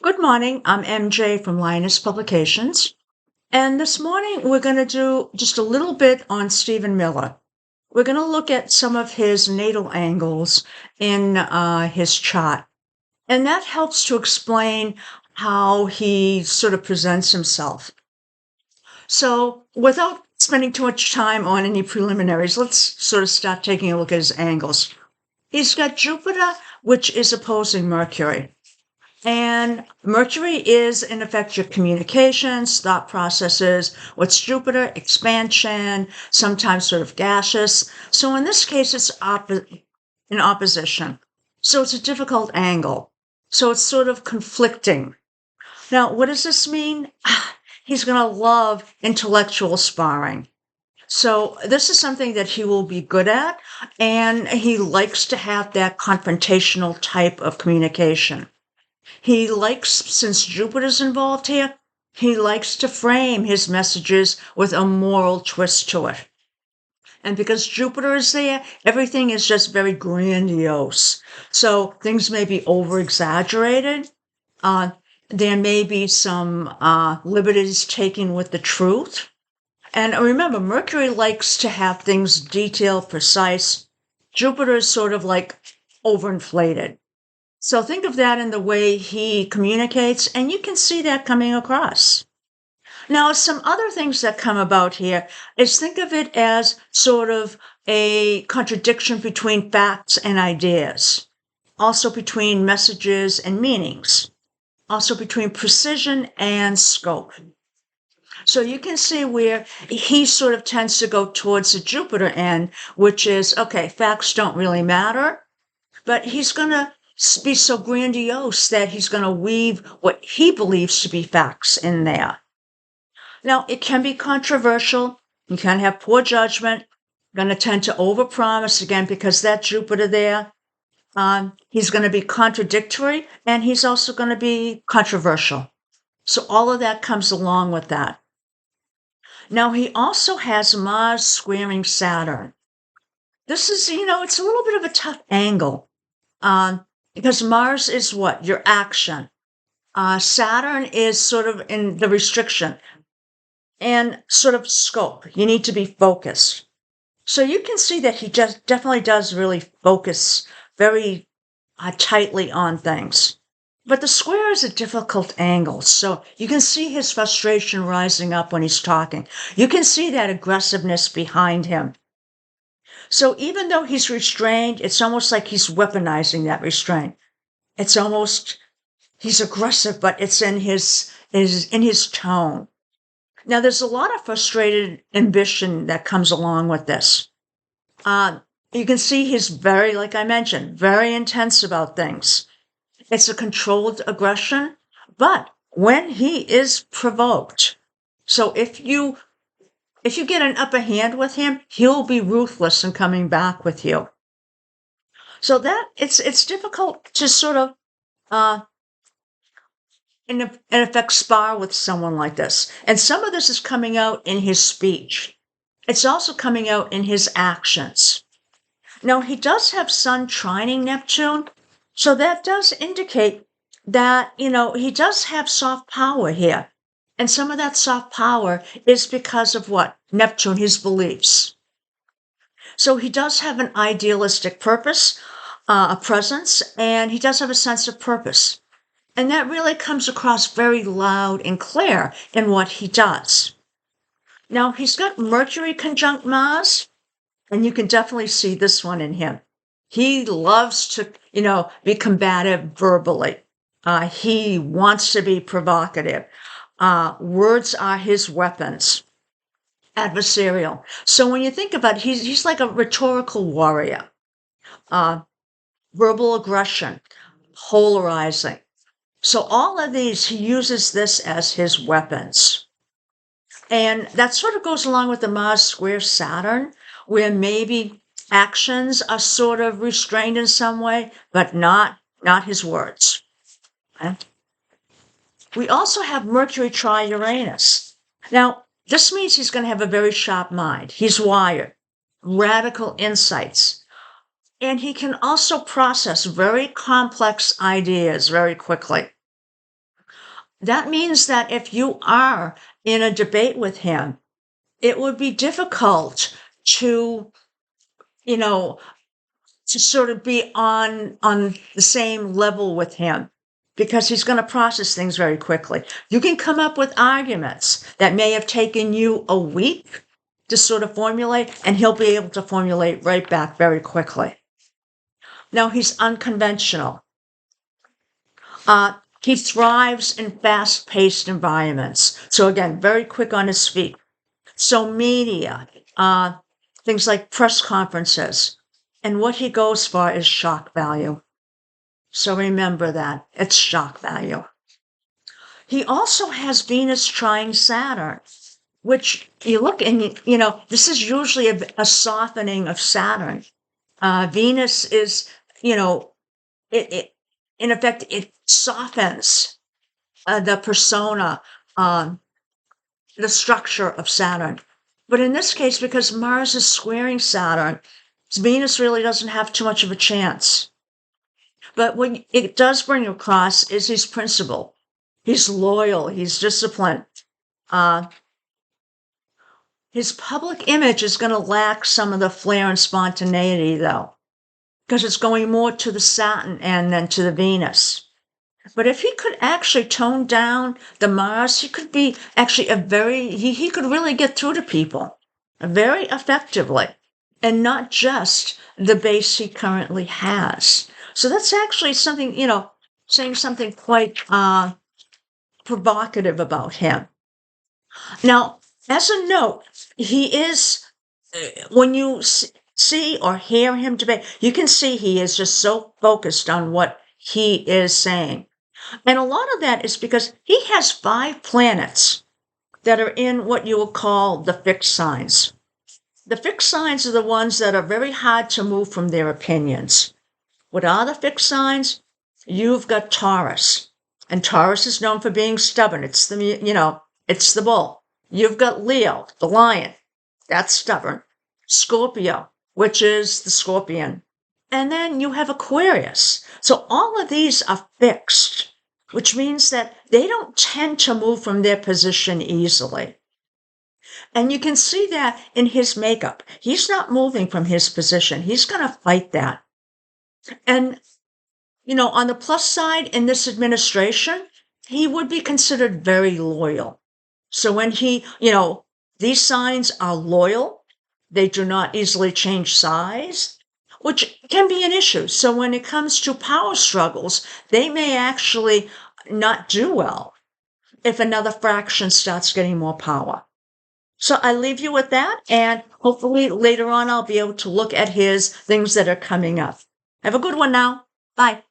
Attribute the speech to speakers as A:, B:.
A: Good morning. I'm MJ from Linus Publications. And this morning we're going to do just a little bit on Stephen Miller. We're going to look at some of his natal angles in his chart. And that helps to explain how he sort of presents himself. So without spending too much time on any preliminaries, let's sort of start taking a look at his angles. He's got Jupiter, which is opposing Mercury. And Mercury is, in effect, your communications, thought processes. What's Jupiter? Expansion, sometimes sort of gaseous. So in this case, it's in opposition. So it's a difficult angle. So it's sort of conflicting. Now, what does this mean? He's going to love intellectual sparring. So this is something that he will be good at, and he likes to have that confrontational type of communication. He likes, since Jupiter's involved here, he likes to frame his messages with a moral twist to it. And because Jupiter is there, everything is just very grandiose. So things may be over-exaggerated. There may be some liberties taken with the truth. And remember, Mercury likes to have things detailed, precise. Jupiter is sort of like overinflated. So think of that in the way he communicates, and you can see that coming across. Now, some other things that come about here is think of it as sort of a contradiction between facts and ideas, also between messages and meanings, also between precision and scope. So you can see where he sort of tends to go towards the Jupiter end, which is, okay, facts don't really matter, but he's going to be so grandiose that he's going to weave what he believes to be facts in there. Now, it can be controversial. You can have poor judgment. Going to tend to overpromise again because that Jupiter there, he's going to be contradictory and he's also going to be controversial. So all of that comes along with that. Now, he also has Mars squaring Saturn. This is, it's a little bit of a tough angle. Because Mars is what? Your action. Saturn is sort of in the restriction and sort of scope. You need to be focused. So you can see that he just definitely does really focus very tightly on things. But the square is a difficult angle. So you can see his frustration rising up when he's talking. You can see that aggressiveness behind him. So even though he's restrained, it's almost like he's weaponizing that restraint. It's almost, he's aggressive, but it's in his tone. Now, there's a lot of frustrated ambition that comes along with this. You can see he's very, like I mentioned, very intense about things. It's a controlled aggression, but when he is provoked, so if you get an upper hand with him, he'll be ruthless in coming back with you. So that it's difficult to sort of in effect spar with someone like this. And some of this is coming out in his speech. It's also coming out in his actions. Now, he does have Sun trining Neptune, so that does indicate that, he does have soft power here. And some of that soft power is because of what? Neptune, his beliefs. So he does have an idealistic purpose, a presence, and he does have a sense of purpose. And that really comes across very loud and clear in what he does. Now, he's got Mercury conjunct Mars, and you can definitely see this one in him. He loves to, be combative verbally. He wants to be provocative. Words are his weapons. Adversarial. So when you think about it, he's like a rhetorical warrior. Verbal aggression, polarizing. So all of these, he uses this as his weapons. And that sort of goes along with the Mars square Saturn, where maybe actions are sort of restrained in some way, but not his words. Okay? We also have Mercury tri-Uranus. Now, this means he's going to have a very sharp mind. He's wired, radical insights, and he can also process very complex ideas very quickly. that means that if you are in a debate with him, it would be difficult to, you know, to sort of be on the same level with him because he's going to process things very quickly. You can come up with arguments that may have taken you a week to sort of formulate, and he'll be able to formulate right back very quickly. Now, he's unconventional. He thrives in fast-paced environments. So again, very quick on his feet. So media, things like press conferences, and what he goes for is shock value. So remember that, it's shock value. He also has Venus trying Saturn, which you look and, this is usually a softening of Saturn. Venus is, it in effect, it softens the persona, the structure of Saturn. But in this case, because Mars is squaring Saturn, Venus really doesn't have too much of a chance. But what it does bring across is he's principled. He's loyal. He's disciplined. His public image is going to lack some of the flair and spontaneity, though, because it's going more to the Saturn end than to the Venus. But if he could actually tone down the Mars, he could be actually he could really get through to people very effectively, and not just the base he currently has. So that's actually something, saying something quite provocative about him. Now, as a note, he is, when you see or hear him debate, you can see he is just so focused on what he is saying. And a lot of that is because he has 5 planets that are in what you will call the fixed signs. The fixed signs are the ones that are very hard to move from their opinions. What are the fixed signs? You've got Taurus, and Taurus is known for being stubborn. It's it's the bull. You've got Leo, the lion. That's stubborn. Scorpio, which is the scorpion. And then you have Aquarius. So all of these are fixed, which means that they don't tend to move from their position easily. And you can see that in his makeup. He's not moving from his position. He's going to fight that. And, on the plus side, in this administration, he would be considered very loyal. So when these signs are loyal, they do not easily change size, which can be an issue. So when it comes to power struggles, they may actually not do well if another fraction starts getting more power. So I leave you with that, and hopefully later on I'll be able to look at his things that are coming up. Have a good one now. Bye.